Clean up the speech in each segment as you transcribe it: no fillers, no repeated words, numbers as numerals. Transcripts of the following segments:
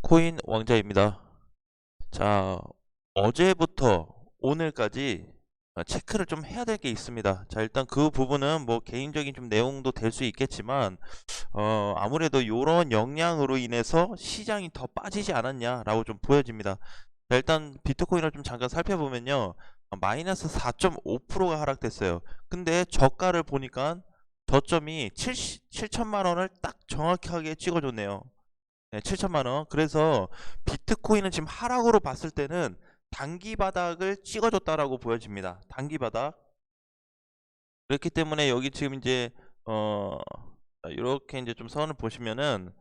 코인 왕자입니다. 자, 어제부터 오늘까지 체크를 좀 해야 될 게 있습니다. 자, 일단 그 부분은 뭐 개인적인 좀 내용도 될 수 있겠지만, 아무래도 이런 영향으로 인해서 시장이 더 빠지지 않았냐라고 좀 보여집니다. 자, 일단 비트코인을 좀 잠깐 살펴보면요. 마이너스 4.5%가 하락됐어요. 근데 저가를 보니까 저점이 7천만 원을 딱 정확하게 찍어줬네요. 네, 7천만 원. 그래서 비트코인은 지금 하락으로 봤을 때는 단기 바닥을 찍어줬다라고 보여집니다. 단기 바닥. 그렇기 때문에 여기 지금 이제 이렇게 이제 좀 선을 보시면은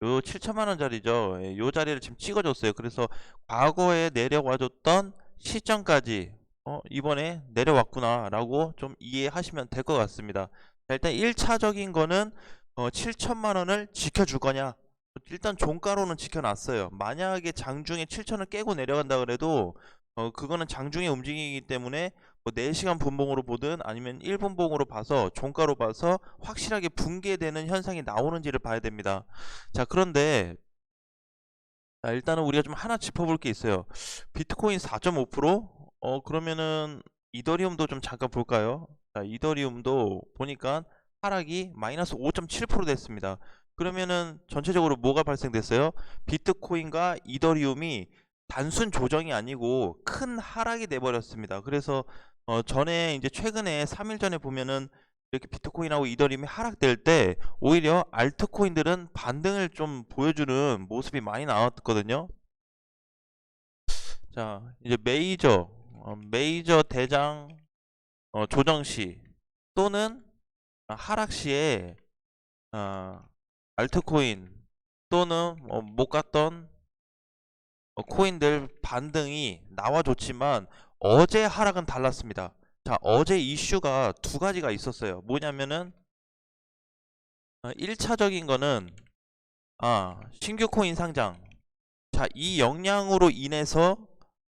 요 7천만 원짜리죠. 예, 요 자리를 지금 찍어줬어요. 그래서 과거에 내려와줬던 시점까지 이번에 내려왔구나라고 좀 이해하시면 될 것 같습니다. 자, 일단 1차적인 거는 7천만 원을 지켜줄 거냐? 일단 종가로는 지켜놨어요. 만약에 장중에 7천을 깨고 내려간다 그래도 그거는 장중에 움직이기 때문에 뭐 4시간 분봉으로 보든 아니면 1분봉으로 봐서 종가로 봐서 확실하게 붕괴되는 현상이 나오는지를 봐야 됩니다. 자, 그런데 자, 일단은 우리가 좀 하나 짚어볼 게 있어요. 비트코인 4.5%? 그러면은 이더리움도 좀 잠깐 볼까요? 자, 이더리움도 보니까 하락이 마이너스 5.7% 됐습니다. 그러면은 전체적으로 뭐가 발생됐어요? 비트코인과 이더리움이 단순 조정이 아니고 큰 하락이 돼버렸습니다. 그래서 전에 이제 최근에 3일 전에 보면은 이렇게 비트코인하고 이더리움이 하락될 때 오히려 알트코인들은 반등을 좀 보여주는 모습이 많이 나왔거든요. 자, 이제 메이저 대장 조정 시 또는 하락 시에 알트코인 또는 못 갔던 코인들 반등이 나와줬지만 어제 하락은 달랐습니다. 자, 어제 이슈가 두 가지가 있었어요. 뭐냐면은 1차적인 거는 신규 코인 상장. 자, 이 영향으로 인해서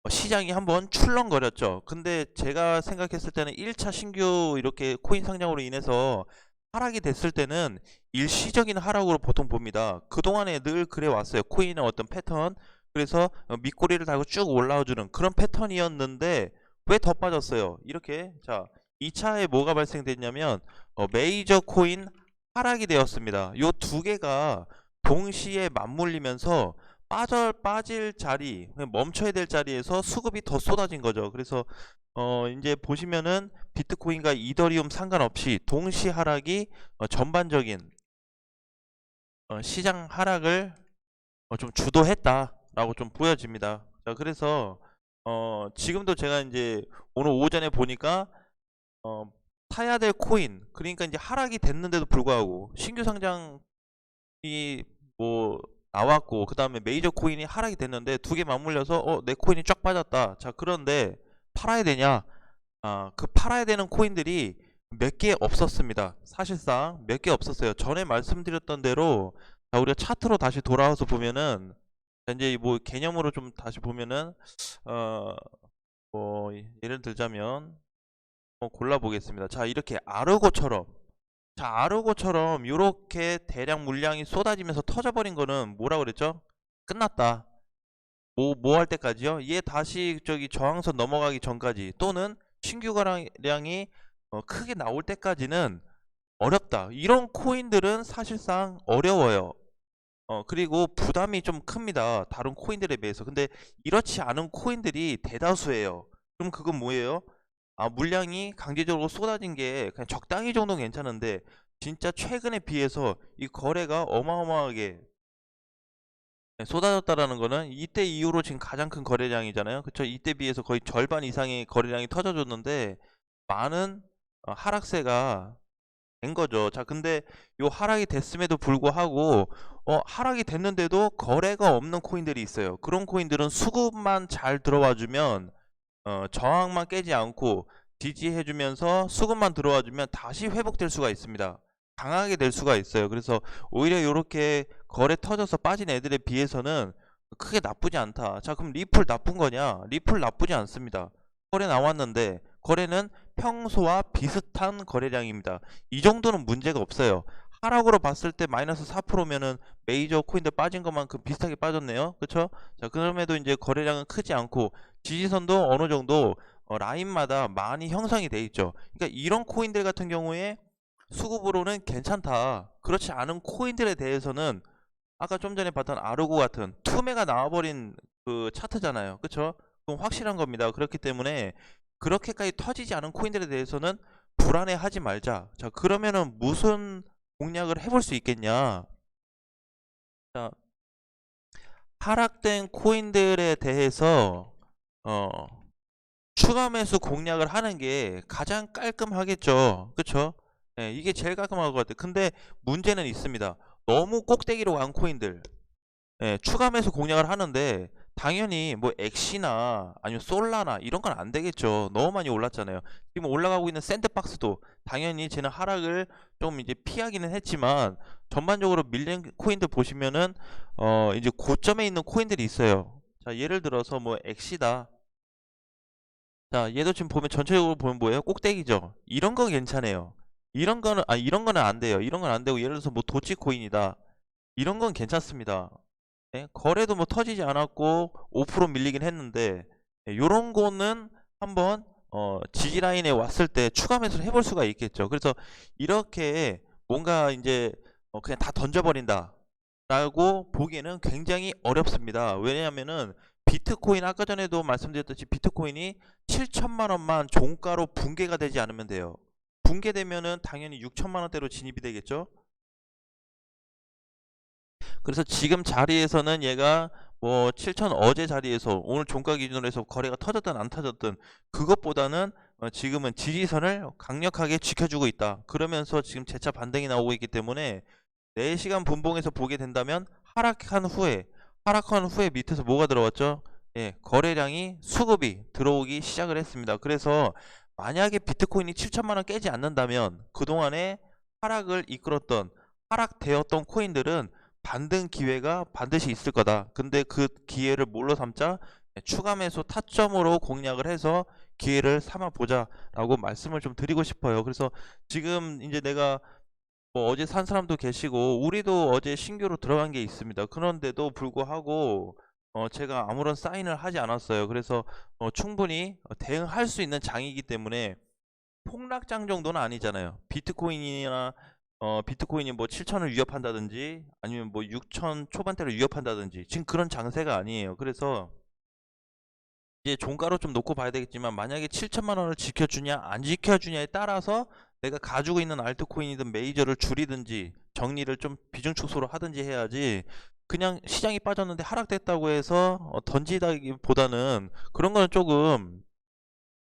시장이 한번 출렁거렸죠. 근데 제가 생각했을 때는 1차 신규 이렇게 코인 상장으로 인해서 하락이 됐을 때는 일시적인 하락으로 보통 봅니다. 그동안에 늘 그래 왔어요. 코인의 어떤 패턴. 그래서 밑꼬리를 달고 쭉 올라와주는 그런 패턴이었는데 왜 더 빠졌어요? 이렇게. 자, 2차에 뭐가 발생됐냐면 메이저 코인 하락이 되었습니다. 요 두 개가 동시에 맞물리면서 빠질 자리, 멈춰야 될 자리에서 수급이 더 쏟아진 거죠. 그래서 이제 보시면은 비트코인과 이더리움 상관없이 동시 하락이 전반적인 시장 하락을 좀 주도했다라고 좀 보여집니다. 자, 그래서 지금도 제가 이제 오늘 오전에 보니까 어, 사야 될 코인, 그러니까 이제 하락이 됐는데도 불구하고 신규 상장이 뭐 나왔고 그 다음에 메이저 코인이 하락이 됐는데 두 개 맞물려서 내 코인이 쫙 빠졌다. 자, 그런데 팔아야 되냐? 그 팔아야 되는 코인들이 몇 개 없었습니다. 사실상 몇 개 없었어요. 전에 말씀드렸던 대로 자, 우리가 차트로 다시 돌아와서 보면은 자, 이제 뭐 개념으로 좀 다시 보면은 어, 뭐 예를 들자면 골라 보겠습니다. 자, 이렇게 아르고처럼 자, 아르고처럼 이렇게 대량 물량이 쏟아지면서 터져버린 거는 뭐라 그랬죠? 끝났다. 뭐 할 때까지요? 얘 다시 저기 저항선 넘어가기 전까지 또는 신규 거래량이 크게 나올 때까지는 어렵다. 이런 코인들은 사실상 어려워요. 그리고 부담이 좀 큽니다. 다른 코인들에 비해서. 근데 이렇지 않은 코인들이 대다수예요. 그럼 그건 뭐예요? 물량이 강제적으로 쏟아진 게 그냥 적당히 정도는 괜찮은데 진짜 최근에 비해서 이 거래가 어마어마하게 쏟아졌다라는 거는 이때 이후로 지금 가장 큰 거래량이잖아요. 그쵸? 이때 비해서 거의 절반 이상의 거래량이 터져줬는데 많은 하락세가 된 거죠. 자, 근데 요 하락이 됐음에도 불구하고 하락이 됐는데도 거래가 없는 코인들이 있어요. 그런 코인들은 수급만 잘 들어와 주면 저항만 깨지 않고 지지해주면서 수급만 들어와주면 다시 회복될 수가 있습니다. 강하게 될 수가 있어요. 그래서 오히려 이렇게 거래 터져서 빠진 애들에 비해서는 크게 나쁘지 않다. 자, 그럼 리플 나쁜 거냐? 리플 나쁘지 않습니다. 거래 나왔는데 거래는 평소와 비슷한 거래량입니다. 이 정도는 문제가 없어요. 하락으로 봤을 때 마이너스 4%면은 메이저 코인들 빠진 것만큼 비슷하게 빠졌네요. 그쵸? 자, 그럼에도 이제 거래량은 크지 않고 지지선도 어느 정도 라인마다 많이 형성이 돼 있죠. 그러니까 이런 코인들 같은 경우에 수급으로는 괜찮다. 그렇지 않은 코인들에 대해서는 아까 좀 전에 봤던 아르고 같은 투매가 나와버린 그 차트잖아요. 그쵸? 그럼 확실한 겁니다. 그렇기 때문에 그렇게까지 터지지 않은 코인들에 대해서는 불안해하지 말자. 자, 그러면은 무슨 공략을 해볼 수 있겠냐? 자, 하락된 코인들에 대해서 어, 추가 매수 공략을 하는 게 가장 깔끔하겠죠. 그쵸? 예, 이게 제일 깔끔할 것 같아요. 근데 문제는 있습니다. 너무 꼭대기로 간 코인들, 예, 추가 매수 공략을 하는데 당연히 뭐 엑시나 아니면 솔라나 이런 건 안 되겠죠. 너무 많이 올랐잖아요. 지금 올라가고 있는 샌드박스도 당연히 쟤는 하락을 좀 이제 피하기는 했지만 전반적으로 밀린 코인들 보시면은 이제 고점에 있는 코인들이 있어요. 자, 예를 들어서 뭐 엑시다. 자, 얘도 지금 보면 전체적으로 보면 뭐예요? 꼭대기죠. 이런 건 괜찮아요. 이런 거는 안 돼요. 이런 건 안 되고 예를 들어서 뭐 도치코인이다. 이런 건 괜찮습니다. 네, 거래도 뭐 터지지 않았고 5% 밀리긴 했는데 요런 거는 한번 지지 라인에 왔을 때 추가 매수를 해볼 수가 있겠죠. 그래서 이렇게 뭔가 이제 그냥 다 던져버린다 라고 보기에는 굉장히 어렵습니다. 왜냐하면은 비트코인 아까 전에도 말씀드렸듯이 비트코인이 7천만 원만 종가로 붕괴가 되지 않으면 돼요. 붕괴되면은 당연히 6천만 원대로 진입이 되겠죠. 그래서 지금 자리에서는 얘가 뭐 7천 어제 자리에서 오늘 종가 기준으로 해서 거래가 터졌든 안 터졌든 그것보다는 지금은 지지선을 강력하게 지켜주고 있다. 그러면서 지금 재차 반등이 나오고 있기 때문에 4시간 분봉에서 보게 된다면 하락한 후에 밑에서 뭐가 들어왔죠? 예, 거래량이 수급이 들어오기 시작을 했습니다. 그래서 만약에 비트코인이 7천만 원 깨지 않는다면 그동안에 하락을 이끌었던 하락되었던 코인들은 반등 기회가 반드시 있을 거다. 근데 그 기회를 뭘로 삼자? 추가 매수 타점으로 공략을 해서 기회를 삼아 보자라고 말씀을 좀 드리고 싶어요. 그래서 지금 이제 내가 뭐 어제 산 사람도 계시고 우리도 어제 신규로 들어간 게 있습니다. 그런데도 불구하고 제가 아무런 사인을 하지 않았어요. 그래서 충분히 대응할 수 있는 장이기 때문에 폭락장 정도는 아니잖아요. 비트코인이 뭐 7천을 위협한다든지 아니면 뭐 6천 초반대를 위협한다든지 지금 그런 장세가 아니에요. 그래서 이제 종가로 좀 놓고 봐야 되겠지만 만약에 7천만 원을 지켜주냐 안 지켜주냐에 따라서 내가 가지고 있는 알트코인이든 메이저를 줄이든지 정리를 좀 비중 축소로 하든지 해야지 그냥 시장이 빠졌는데 하락됐다고 해서 던지다기보다는 그런 거는 조금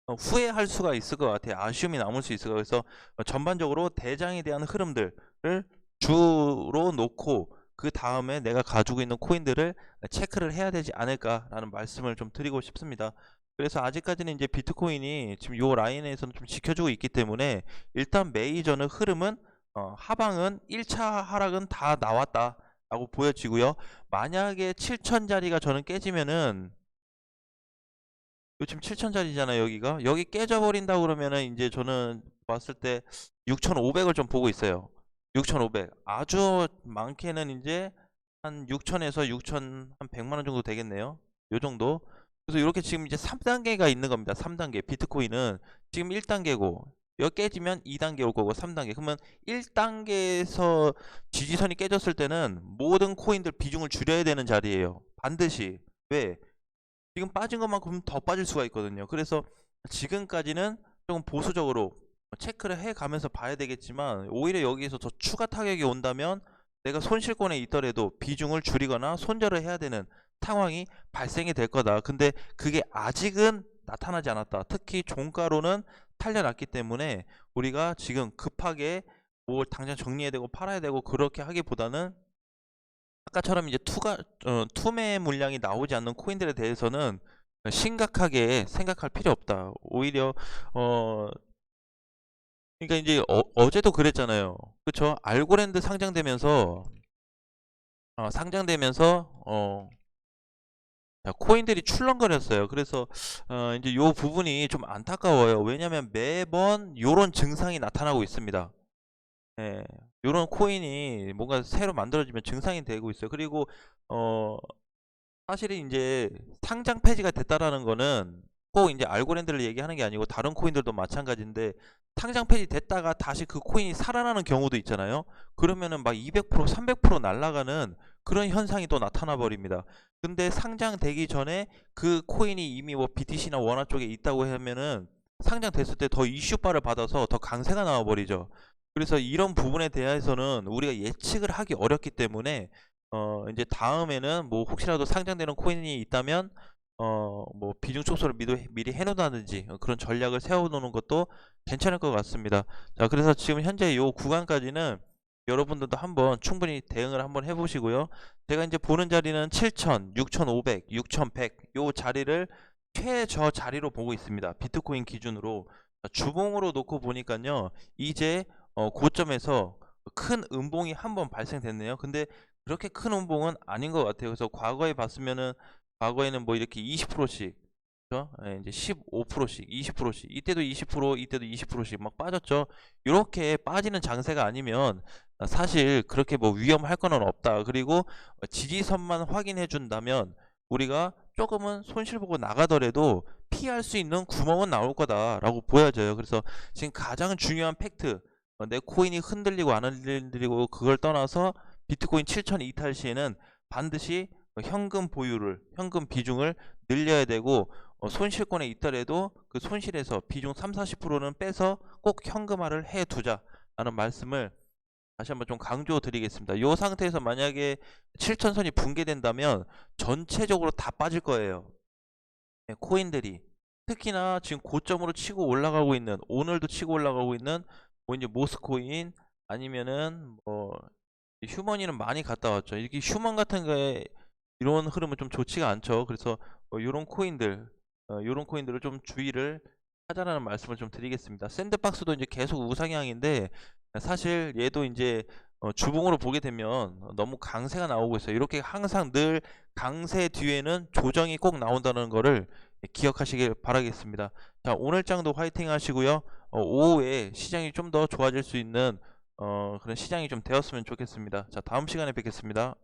후회할 수가 있을 것 같아요. 아쉬움이 남을 수 있을 것 같아요. 그래서 전반적으로 대장에 대한 흐름들을 주로 놓고 그 다음에 내가 가지고 있는 코인들을 체크를 해야 되지 않을까라는 말씀을 좀 드리고 싶습니다. 그래서 아직까지는 이제 비트코인이 지금 요 라인에서는 좀 지켜주고 있기 때문에 일단 메이저는 흐름은 하방은 1차 하락은 다 나왔다 라고 보여지고요. 만약에 7천짜리가 저는 깨지면은 지금 7천짜리잖아요 여기가 여기 깨져버린다 그러면은 이제 저는 봤을 때 6,500을 좀 보고 있어요. 6,500 아주 많게는 이제 한 6천에서 6천 한 100만 원 정도 되겠네요. 요 정도. 그래서 이렇게 지금 이제 3단계가 있는 겁니다. 3단계 비트코인은 지금 1단계고 여기 깨지면 2단계 올 거고 3단계. 그러면 1단계에서 지지선이 깨졌을 때는 모든 코인들 비중을 줄여야 되는 자리예요. 반드시. 왜? 지금 빠진 것만큼 더 빠질 수가 있거든요. 그래서 지금까지는 조금 보수적으로 체크를 해 가면서 봐야 되겠지만 오히려 여기에서 더 추가 타격이 온다면 내가 손실권에 있더라도 비중을 줄이거나 손절을 해야 되는 상황이 발생이 될 거다. 근데 그게 아직은 나타나지 않았다. 특히 종가로는 탈려났기 때문에 우리가 지금 급하게 뭘 당장 정리해야 되고 팔아야 되고 그렇게 하기보다는 아까처럼 이제 투매 물량이 나오지 않는 코인들에 대해서는 심각하게 생각할 필요 없다. 오히려 어 그러니까 이제 어제도 그랬잖아요. 그쵸? 알고랜드 상장되면서 자, 코인들이 출렁거렸어요. 그래서 이제 요 부분이 좀 안타까워요. 왜냐면 매번 요런 증상이 나타나고 있습니다. 예. 요런 코인이 뭔가 새로 만들어지면 증상이 되고 있어요. 그리고 어 사실은 인제 상장 폐지가 됐다라는 거는 꼭 인제 알고랜드를 얘기하는 게 아니고 다른 코인들도 마찬가지인데, 상장 폐지됐다가 다시 그 코인이 살아나는 경우도 있잖아요. 그러면은 막 200% 300% 날아가는 그런 현상이 또 나타나 버립니다. 근데 상장되기 전에 그 코인이 이미 뭐 BTC나 원화 쪽에 있다고 하면은 상장됐을 때 더 이슈바를 받아서 더 강세가 나와 버리죠. 그래서 이런 부분에 대해서는 우리가 예측을 하기 어렵기 때문에 인제 다음에는 뭐 혹시라도 상장되는 코인이 있다면 뭐 비중 축소를 미리 해 놓는다든지 그런 전략을 세워 놓는 것도 괜찮을 것 같습니다. 자, 그래서 지금 현재 요 구간까지는 여러분들도 한번 충분히 대응을 한번 해 보시고요. 제가 인제 보는 자리는 7,000, 6,500, 6,100 요 자리를 최저 자리로 보고 있습니다, 비트코인 기준으로. 자, 주봉으로 놓고 보니깐요, 이제 고점에서 큰 음봉이 한번 발생됐네요. 근데 그렇게 큰 음봉은 아닌 것 같아요. 그래서 과거에 봤으면은, 과거에는 뭐 이렇게 20%씩, 그죠? 예, 이제 15%씩, 20%씩, 이때도 20%, 이때도 20%씩 막 빠졌죠. 이렇게 빠지는 장세가 아니면 사실 그렇게 뭐 위험할 거는 없다. 그리고 지지선만 확인해 준다면 우리가 조금은 손실 보고 나가더라도 피할 수 있는 구멍은 나올 거다라고 보여져요. 그래서 지금 가장 중요한 팩트, 내 코인이 흔들리고 안 흔들리고 그걸 떠나서 비트코인 7,000 이탈 시에는 반드시 현금 보유를, 현금 비중을 늘려야 되고, 손실권에 있더라도 그 손실에서 비중 3, 40%는 빼서 꼭 현금화를 해 두자라는 말씀을 다시 한번 좀 강조 드리겠습니다. 이 상태에서 만약에 7,000선이 붕괴된다면 전체적으로 다 빠질 거예요. 네, 코인들이. 특히나 지금 고점으로 치고 올라가고 있는, 오늘도 치고 올라가고 있는 뭐 이제 모스코인, 아니면은 뭐 휴머니는 많이 갔다 왔죠. 이렇게 휴먼 같은 거에 이런 흐름은 좀 좋지가 않죠. 그래서 요런 코인들, 요런 코인들을 좀 주의를 하자라는 말씀을 좀 드리겠습니다. 샌드박스도 이제 계속 우상향인데, 사실 얘도 이제 주봉으로 보게 되면 너무 강세가 나오고 있어요. 이렇게 항상 늘 강세 뒤에는 조정이 꼭 나온다는 거를 기억하시길 바라겠습니다. 자, 오늘 장도 화이팅 하시고요. 오후에 시장이 좀 더 좋아질 수 있는 그런 시장이 좀 되었으면 좋겠습니다. 자, 다음 시간에 뵙겠습니다.